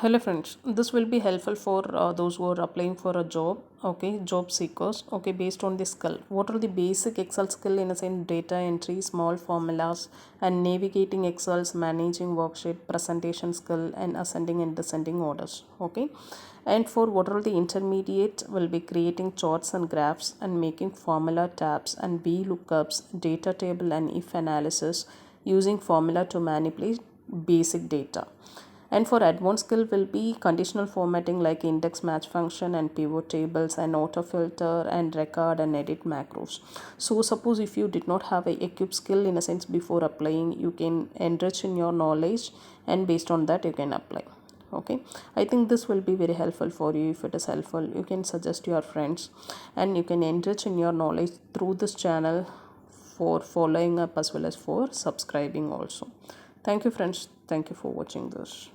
Hello friends, this will be helpful for those who are applying for a job, okay, job seekers, okay, based on the skill. What are the basic Excel skill in a sense data entry, small formulas and navigating Excel's managing worksheet, presentation skill and ascending and descending orders, okay. And for what are the intermediate will be creating charts and graphs and making formula tabs and VLOOKUPs, data table and if analysis using formula to manipulate basic data. And for advanced skill will be conditional formatting like index match function and pivot tables and auto filter and record and edit macros. So suppose if you did not have a equip skill in a sense before applying, you can enrich in your knowledge and based on that you can apply. Okay, I think this will be very helpful for you. If it is helpful, you can suggest to your friends and you can enrich in your knowledge through this channel for following up as well as for subscribing also. Thank you friends, thank you for watching this.